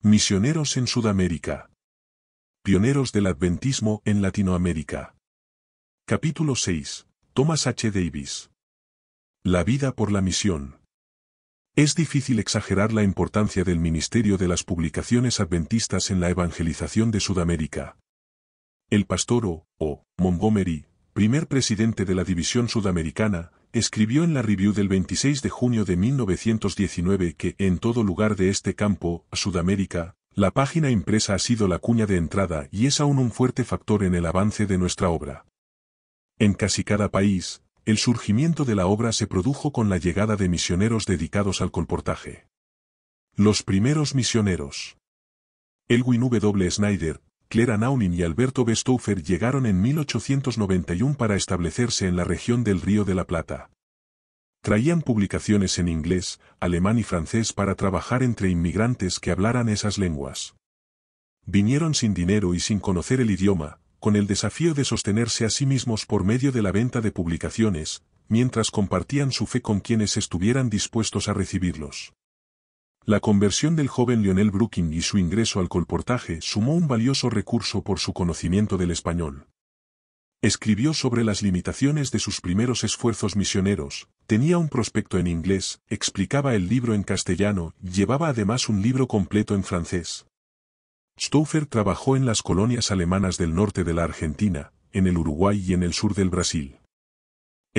Misioneros en Sudamérica. Pioneros del Adventismo en Latinoamérica. Capítulo 6. Thomas H. Davis. La vida por la misión. Es difícil exagerar la importancia del ministerio de las publicaciones adventistas en la evangelización de Sudamérica. El pastor O. Montgomery, primer presidente de la División Sudamericana, escribió en la Review del 26 de junio de 1919 que en todo lugar de este campo, Sudamérica, la página impresa ha sido la cuña de entrada y es aún un fuerte factor en el avance de nuestra obra. En casi cada país, el surgimiento de la obra se produjo con la llegada de misioneros dedicados al colportaje. Los primeros misioneros. Elwin W. Snyder, Clara Naunin y Alberto B. Stauffer llegaron en 1891 para establecerse en la región del Río de la Plata. Traían publicaciones en inglés, alemán y francés para trabajar entre inmigrantes que hablaran esas lenguas. Vinieron sin dinero y sin conocer el idioma, con el desafío de sostenerse a sí mismos por medio de la venta de publicaciones, mientras compartían su fe con quienes estuvieran dispuestos a recibirlos. La conversión del joven Lionel Brooking y su ingreso al colportaje sumó un valioso recurso por su conocimiento del español. Escribió sobre las limitaciones de sus primeros esfuerzos misioneros, tenía un prospecto en inglés, explicaba el libro en castellano y llevaba además un libro completo en francés. Stauffer trabajó en las colonias alemanas del norte de la Argentina, en el Uruguay y en el sur del Brasil.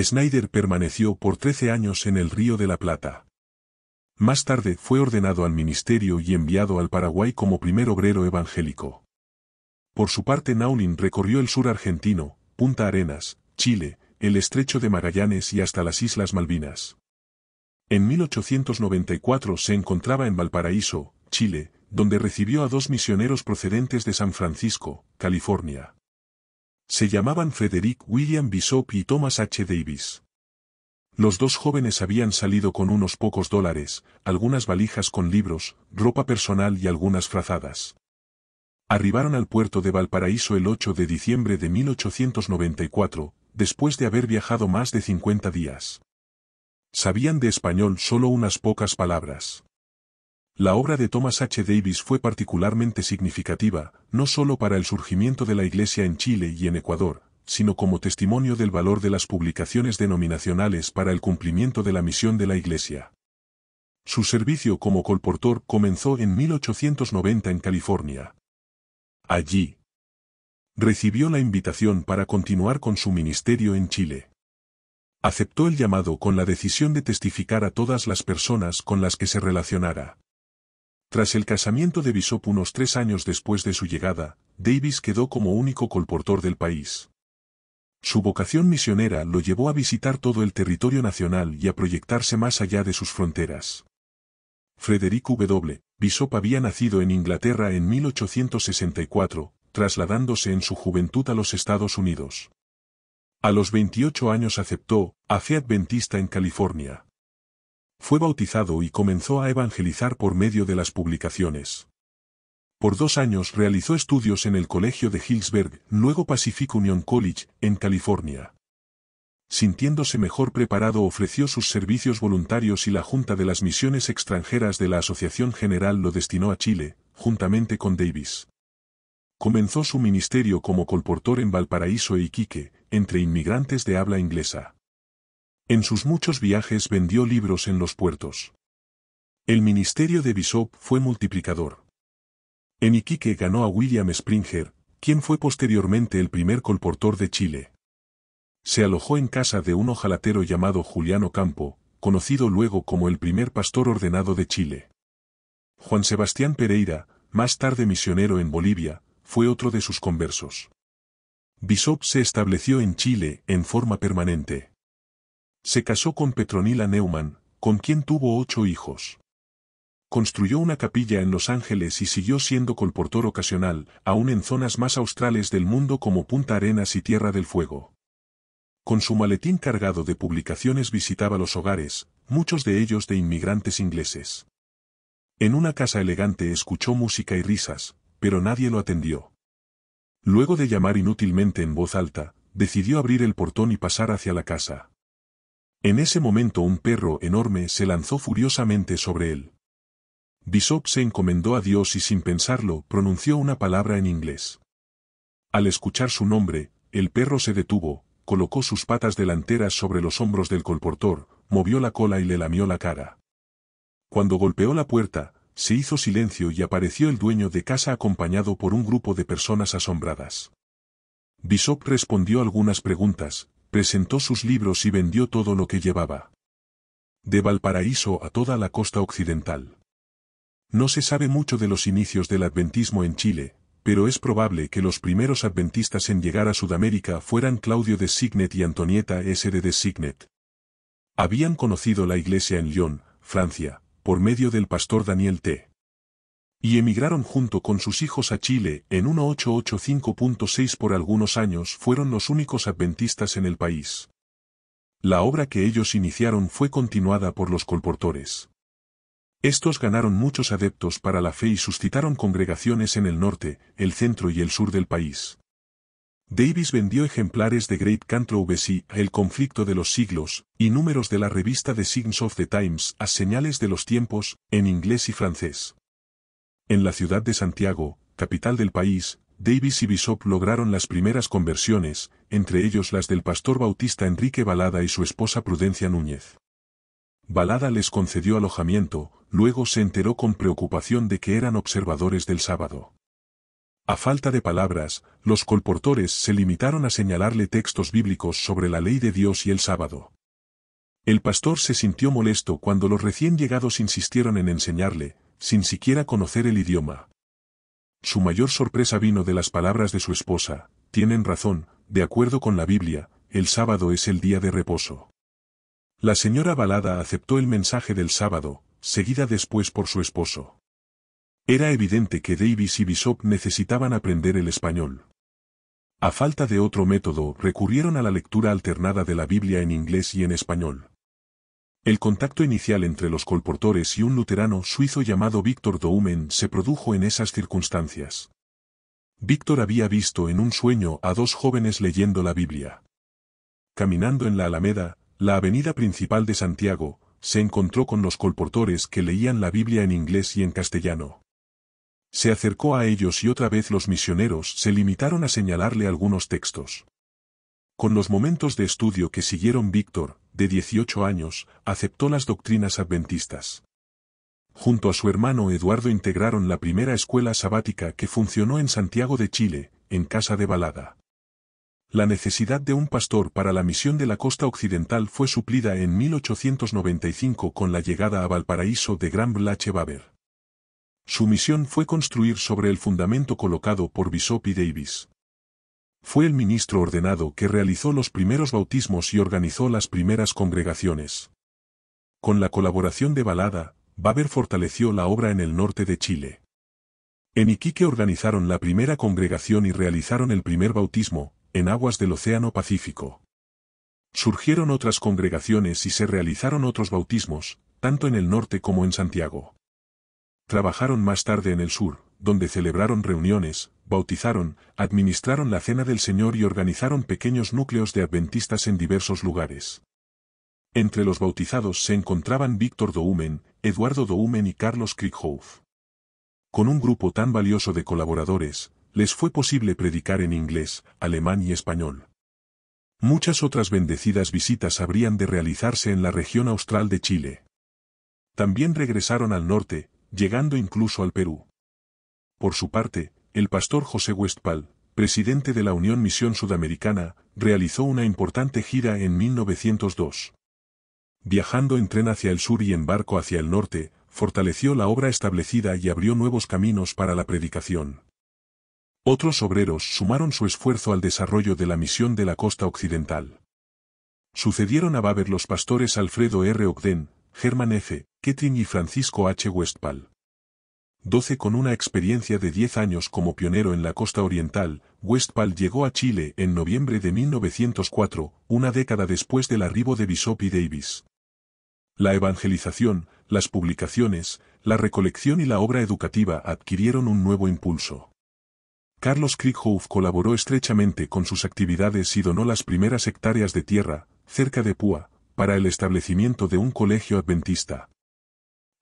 Snyder permaneció por 13 años en el Río de la Plata. Más tarde fue ordenado al ministerio y enviado al Paraguay como primer obrero evangélico. Por su parte Naunin recorrió el sur argentino, Punta Arenas, Chile, el estrecho de Magallanes y hasta las Islas Malvinas. En 1894 se encontraba en Valparaíso, Chile, donde recibió a 2 misioneros procedentes de San Francisco, California. Se llamaban Frederick William Bishop y Thomas H. Davis. Los 2 jóvenes habían salido con unos pocos dólares, algunas valijas con libros, ropa personal y algunas frazadas. Arribaron al puerto de Valparaíso el 8 de diciembre de 1894, después de haber viajado más de 50 días. Sabían de español solo unas pocas palabras. La obra de Thomas H. Davis fue particularmente significativa, no solo para el surgimiento de la Iglesia en Chile y en Ecuador, sino como testimonio del valor de las publicaciones denominacionales para el cumplimiento de la misión de la Iglesia. Su servicio como colportor comenzó en 1890 en California. Allí recibió la invitación para continuar con su ministerio en Chile. Aceptó el llamado con la decisión de testificar a todas las personas con las que se relacionara. Tras el casamiento de Bishop unos 3 años después de su llegada, Davis quedó como único colportor del país. Su vocación misionera lo llevó a visitar todo el territorio nacional y a proyectarse más allá de sus fronteras. Frederick W. Bishop había nacido en Inglaterra en 1864, trasladándose en su juventud a los Estados Unidos. A los 28 años aceptó a fe adventista en California. Fue bautizado y comenzó a evangelizar por medio de las publicaciones. Por 2 años realizó estudios en el colegio de Hillsburg, luego Pacific Union College, en California. Sintiéndose mejor preparado ofreció sus servicios voluntarios y la Junta de las Misiones Extranjeras de la Asociación General lo destinó a Chile, juntamente con Davis. Comenzó su ministerio como colportor en Valparaíso e Iquique, entre inmigrantes de habla inglesa. En sus muchos viajes vendió libros en los puertos. El ministerio de Bishop fue multiplicador. En Iquique ganó a William Springer, quien fue posteriormente el primer colportor de Chile. Se alojó en casa de un hojalatero llamado Juliano Campo, conocido luego como el primer pastor ordenado de Chile. Juan Sebastián Pereira, más tarde misionero en Bolivia, fue otro de sus conversos. Bishop se estableció en Chile en forma permanente. Se casó con Petronila Neumann, con quien tuvo 8 hijos. Construyó una capilla en Los Ángeles y siguió siendo colportor ocasional, aún en zonas más australes del mundo como Punta Arenas y Tierra del Fuego. Con su maletín cargado de publicaciones visitaba los hogares, muchos de ellos de inmigrantes ingleses. En una casa elegante escuchó música y risas, pero nadie lo atendió. Luego de llamar inútilmente en voz alta, decidió abrir el portón y pasar hacia la casa. En ese momento un perro enorme se lanzó furiosamente sobre él. Bishop se encomendó a Dios y sin pensarlo pronunció una palabra en inglés. Al escuchar su nombre, el perro se detuvo, colocó sus patas delanteras sobre los hombros del colportor, movió la cola y le lamió la cara. Cuando golpeó la puerta, se hizo silencio y apareció el dueño de casa acompañado por un grupo de personas asombradas. Bishop respondió algunas preguntas, presentó sus libros y vendió todo lo que llevaba. De Valparaíso a toda la costa occidental. No se sabe mucho de los inicios del adventismo en Chile, pero es probable que los primeros adventistas en llegar a Sudamérica fueran Claudio de Signet y Antonieta S. de Signet. Habían conocido la iglesia en Lyon, Francia, por medio del pastor Daniel T. Y emigraron junto con sus hijos a Chile en 1885.6. Por algunos años fueron los únicos adventistas en el país. La obra que ellos iniciaron fue continuada por los colportores. Estos ganaron muchos adeptos para la fe y suscitaron congregaciones en el norte, el centro y el sur del país. Davis vendió ejemplares de Great Controversy, El conflicto de los siglos, y números de la revista The Signs of the Times, a señales de los tiempos, en inglés y francés. En la ciudad de Santiago, capital del país, Davis y Bishop lograron las primeras conversiones, entre ellos las del pastor bautista Enrique Balada y su esposa Prudencia Núñez. Balada les concedió alojamiento, luego se enteró con preocupación de que eran observadores del sábado. A falta de palabras, los colportores se limitaron a señalarle textos bíblicos sobre la ley de Dios y el sábado. El pastor se sintió molesto cuando los recién llegados insistieron en enseñarle, sin siquiera conocer el idioma. Su mayor sorpresa vino de las palabras de su esposa: tienen razón, de acuerdo con la Biblia, el sábado es el día de reposo. La señora Balada aceptó el mensaje del sábado, seguida después por su esposo. Era evidente que Davis y Bishop necesitaban aprender el español. A falta de otro método, recurrieron a la lectura alternada de la Biblia en inglés y en español. El contacto inicial entre los colportores y un luterano suizo llamado Víctor Doumen se produjo en esas circunstancias. Víctor había visto en un sueño a dos jóvenes leyendo la Biblia. Caminando en la Alameda, la avenida principal de Santiago, se encontró con los colportores que leían la Biblia en inglés y en castellano. Se acercó a ellos y otra vez los misioneros se limitaron a señalarle algunos textos. Con los momentos de estudio que siguieron, Víctor, de 18 años, aceptó las doctrinas adventistas. Junto a su hermano Eduardo integraron la primera escuela sabática que funcionó en Santiago de Chile, en casa de Balada. La necesidad de un pastor para la misión de la costa occidental fue suplida en 1895 con la llegada a Valparaíso de Graham H. Baber. Su misión fue construir sobre el fundamento colocado por Bishop y Davis. Fue el ministro ordenado que realizó los primeros bautismos y organizó las primeras congregaciones. Con la colaboración de Balada, Baber fortaleció la obra en el norte de Chile. En Iquique organizaron la primera congregación y realizaron el primer bautismo, en aguas del Océano Pacífico. Surgieron otras congregaciones y se realizaron otros bautismos, tanto en el norte como en Santiago. Trabajaron más tarde en el sur, donde celebraron reuniones, bautizaron, administraron la Cena del Señor y organizaron pequeños núcleos de adventistas en diversos lugares. Entre los bautizados se encontraban Víctor Doumen, Eduardo Doumen y Carlos Krieghoff. Con un grupo tan valioso de colaboradores, les fue posible predicar en inglés, alemán y español. Muchas otras bendecidas visitas habrían de realizarse en la región austral de Chile. También regresaron al norte, llegando incluso al Perú. Por su parte, el pastor José Westphal, presidente de la Unión Misión Sudamericana, realizó una importante gira en 1902. Viajando en tren hacia el sur y en barco hacia el norte, fortaleció la obra establecida y abrió nuevos caminos para la predicación. Otros obreros sumaron su esfuerzo al desarrollo de la misión de la costa occidental. Sucedieron a Baber los pastores Alfredo R. Ogden, Herman F. Kettering y Francisco H. Westphal. 12 Con una experiencia de 10 años como pionero en la costa oriental, Westphal llegó a Chile en noviembre de 1904, una década después del arribo de Bishop y Davis. La evangelización, las publicaciones, la recolección y la obra educativa adquirieron un nuevo impulso. Carlos Krieghoff colaboró estrechamente con sus actividades y donó las primeras hectáreas de tierra, cerca de Púa, para el establecimiento de un colegio adventista.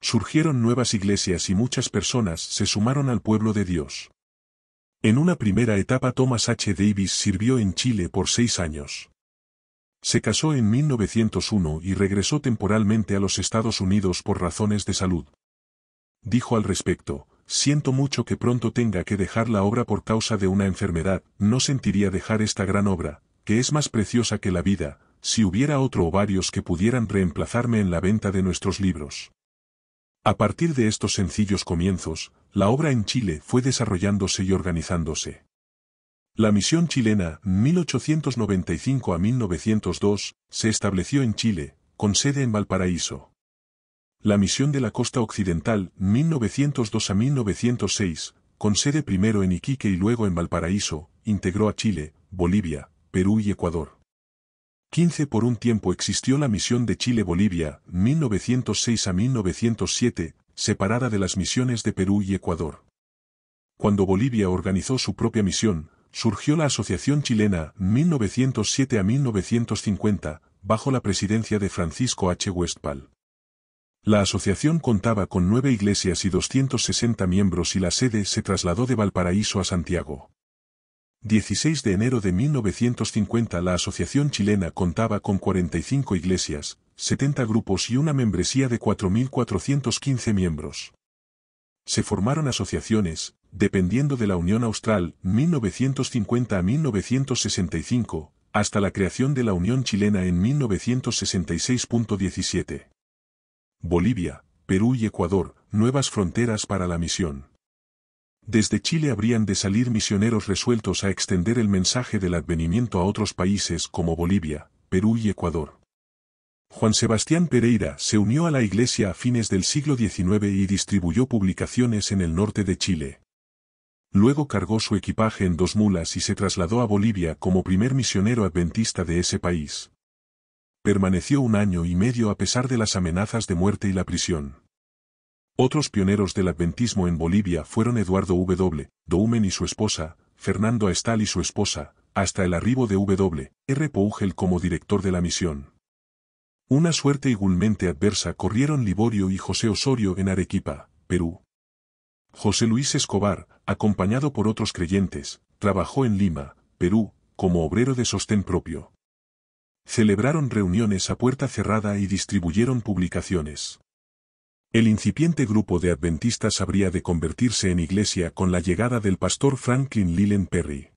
Surgieron nuevas iglesias y muchas personas se sumaron al pueblo de Dios. En una primera etapa Thomas H. Davis sirvió en Chile por 6 años. Se casó en 1901 y regresó temporalmente a los Estados Unidos por razones de salud. Dijo al respecto: siento mucho que pronto tenga que dejar la obra por causa de una enfermedad, no sentiría dejar esta gran obra, que es más preciosa que la vida, si hubiera otro o varios que pudieran reemplazarme en la venta de nuestros libros. A partir de estos sencillos comienzos, la obra en Chile fue desarrollándose y organizándose. La misión chilena, 1895 a 1902, se estableció en Chile, con sede en Valparaíso. La misión de la costa occidental, 1902 a 1906, con sede primero en Iquique y luego en Valparaíso, integró a Chile, Bolivia, Perú y Ecuador. 15 Por un tiempo existió la misión de Chile-Bolivia, 1906 a 1907, separada de las misiones de Perú y Ecuador. Cuando Bolivia organizó su propia misión, surgió la Asociación Chilena, 1907 a 1950, bajo la presidencia de Francisco H. Westphal. La asociación contaba con 9 iglesias y 260 miembros y la sede se trasladó de Valparaíso a Santiago. 16 de enero de 1950 la Asociación Chilena contaba con 45 iglesias, 70 grupos y una membresía de 4.415 miembros. Se formaron asociaciones, dependiendo de la Unión Austral, 1950 a 1965, hasta la creación de la Unión Chilena en 1966.17. Bolivia, Perú y Ecuador, nuevas fronteras para la misión. Desde Chile habrían de salir misioneros resueltos a extender el mensaje del advenimiento a otros países como Bolivia, Perú y Ecuador. Juan Sebastián Pereira se unió a la iglesia a fines del siglo XIX y distribuyó publicaciones en el norte de Chile. Luego cargó su equipaje en 2 mulas y se trasladó a Bolivia como primer misionero adventista de ese país. Permaneció 1 año y medio a pesar de las amenazas de muerte y la prisión. Otros pioneros del adventismo en Bolivia fueron Eduardo W. Doumen y su esposa, Fernando Aestal y su esposa, hasta el arribo de W. R. Pougel como director de la misión. Una suerte igualmente adversa corrieron Liborio y José Osorio en Arequipa, Perú. José Luis Escobar, acompañado por otros creyentes, trabajó en Lima, Perú, como obrero de sostén propio. Celebraron reuniones a puerta cerrada y distribuyeron publicaciones. El incipiente grupo de adventistas habría de convertirse en iglesia con la llegada del pastor Franklin Leland Perry.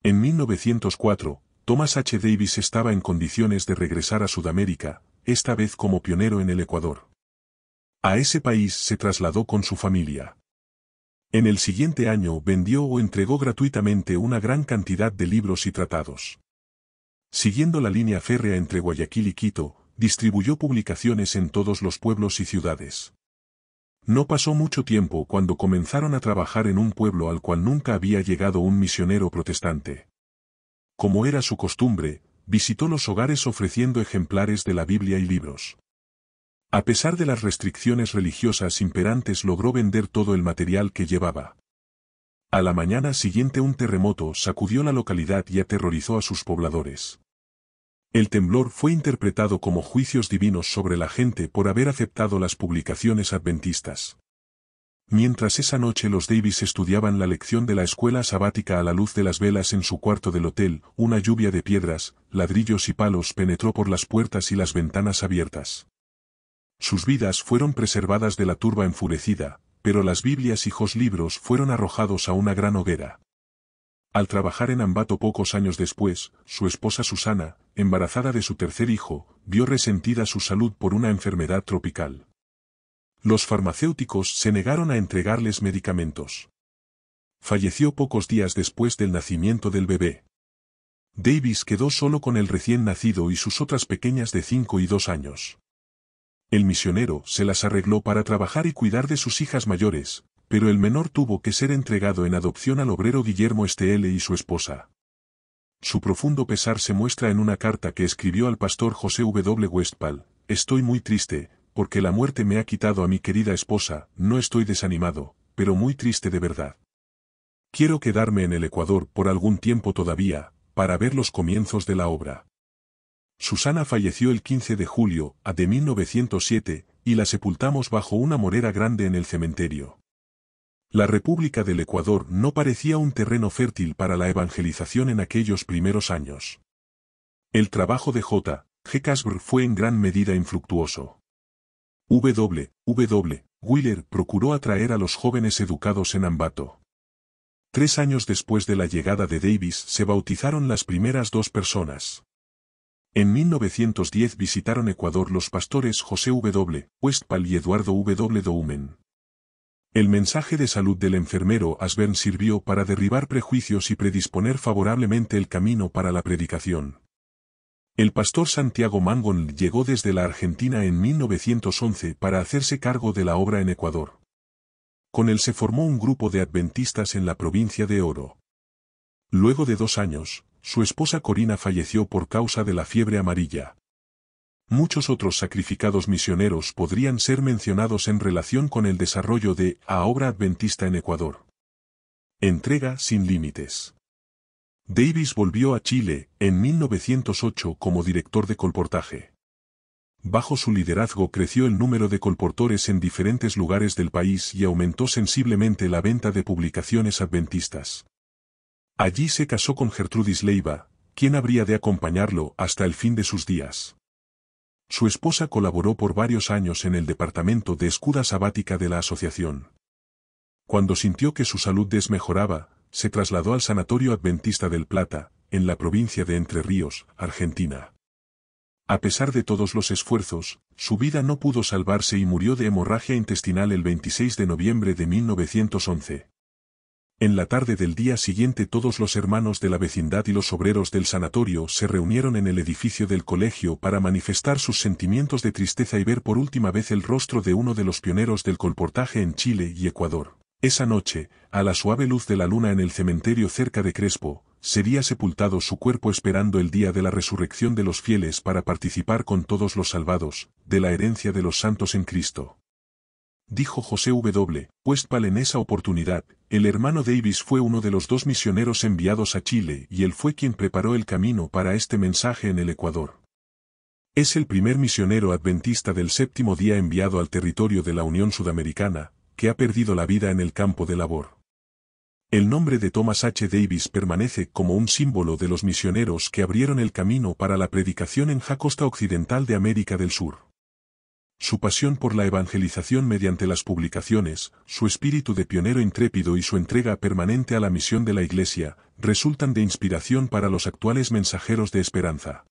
En 1904, Thomas H. Davis estaba en condiciones de regresar a Sudamérica, esta vez como pionero en el Ecuador. A ese país se trasladó con su familia. En el siguiente año vendió o entregó gratuitamente una gran cantidad de libros y tratados. Siguiendo la línea férrea entre Guayaquil y Quito, distribuyó publicaciones en todos los pueblos y ciudades. No pasó mucho tiempo cuando comenzaron a trabajar en un pueblo al cual nunca había llegado un misionero protestante. Como era su costumbre, visitó los hogares ofreciendo ejemplares de la Biblia y libros. A pesar de las restricciones religiosas imperantes logró vender todo el material que llevaba. A la mañana siguiente un terremoto sacudió la localidad y aterrorizó a sus pobladores. El temblor fue interpretado como juicios divinos sobre la gente por haber aceptado las publicaciones adventistas. Mientras esa noche los Davis estudiaban la lección de la escuela sabática a la luz de las velas en su cuarto del hotel, una lluvia de piedras, ladrillos y palos penetró por las puertas y las ventanas abiertas. Sus vidas fueron preservadas de la turba enfurecida, pero las Biblias y los libros fueron arrojados a una gran hoguera. Al trabajar en Ambato pocos años después, su esposa Susana, embarazada de su tercer hijo, vio resentida su salud por una enfermedad tropical. Los farmacéuticos se negaron a entregarles medicamentos. Falleció pocos días después del nacimiento del bebé. Davis quedó solo con el recién nacido y sus otras pequeñas de 5 y 2 años. El misionero se las arregló para trabajar y cuidar de sus hijas mayores, pero el menor tuvo que ser entregado en adopción al obrero Guillermo Stl y su esposa. Su profundo pesar se muestra en una carta que escribió al pastor José W. Westphal: estoy muy triste, porque la muerte me ha quitado a mi querida esposa, no estoy desanimado, pero muy triste de verdad. Quiero quedarme en el Ecuador por algún tiempo todavía, para ver los comienzos de la obra. Susana falleció el 15 de julio de 1907, y la sepultamos bajo una morera grande en el cementerio. La República del Ecuador no parecía un terreno fértil para la evangelización en aquellos primeros años. El trabajo de J. G. Casbr fue en gran medida infructuoso. W. Wheeler procuró atraer a los jóvenes educados en Ambato. 3 años después de la llegada de Davis se bautizaron las primeras 2 personas. En 1910 visitaron Ecuador los pastores José W. Westphal y Eduardo W. Doumen. El mensaje de salud del enfermero Asbern sirvió para derribar prejuicios y predisponer favorablemente el camino para la predicación. El pastor Santiago Mangón llegó desde la Argentina en 1911 para hacerse cargo de la obra en Ecuador. Con él se formó un grupo de adventistas en la provincia de Oro. Luego de 2 años, su esposa Corina falleció por causa de la fiebre amarilla. Muchos otros sacrificados misioneros podrían ser mencionados en relación con el desarrollo de la obra adventista en Ecuador. Entrega sin límites. Davis volvió a Chile en 1908 como director de colportaje. Bajo su liderazgo creció el número de colportores en diferentes lugares del país y aumentó sensiblemente la venta de publicaciones adventistas. Allí se casó con Gertrudis Leiva, quien habría de acompañarlo hasta el fin de sus días. Su esposa colaboró por varios años en el departamento de escuda sabática de la asociación. Cuando sintió que su salud desmejoraba, se trasladó al Sanatorio Adventista del Plata, en la provincia de Entre Ríos, Argentina. A pesar de todos los esfuerzos, su vida no pudo salvarse y murió de hemorragia intestinal el 26 de noviembre de 1911. En la tarde del día siguiente todos los hermanos de la vecindad y los obreros del sanatorio se reunieron en el edificio del colegio para manifestar sus sentimientos de tristeza y ver por última vez el rostro de uno de los pioneros del colportaje en Chile y Ecuador. Esa noche, a la suave luz de la luna en el cementerio cerca de Crespo, sería sepultado su cuerpo esperando el día de la resurrección de los fieles para participar con todos los salvados, de la herencia de los santos en Cristo. Dijo José W. Westphal en esa oportunidad, el hermano Davis fue uno de los 2 misioneros enviados a Chile y él fue quien preparó el camino para este mensaje en el Ecuador. Es el primer misionero adventista del 7º día enviado al territorio de la Unión Sudamericana, que ha perdido la vida en el campo de labor. El nombre de Thomas H. Davis permanece como un símbolo de los misioneros que abrieron el camino para la predicación en la costa occidental de América del Sur. Su pasión por la evangelización mediante las publicaciones, su espíritu de pionero intrépido y su entrega permanente a la misión de la Iglesia, resultan de inspiración para los actuales mensajeros de esperanza.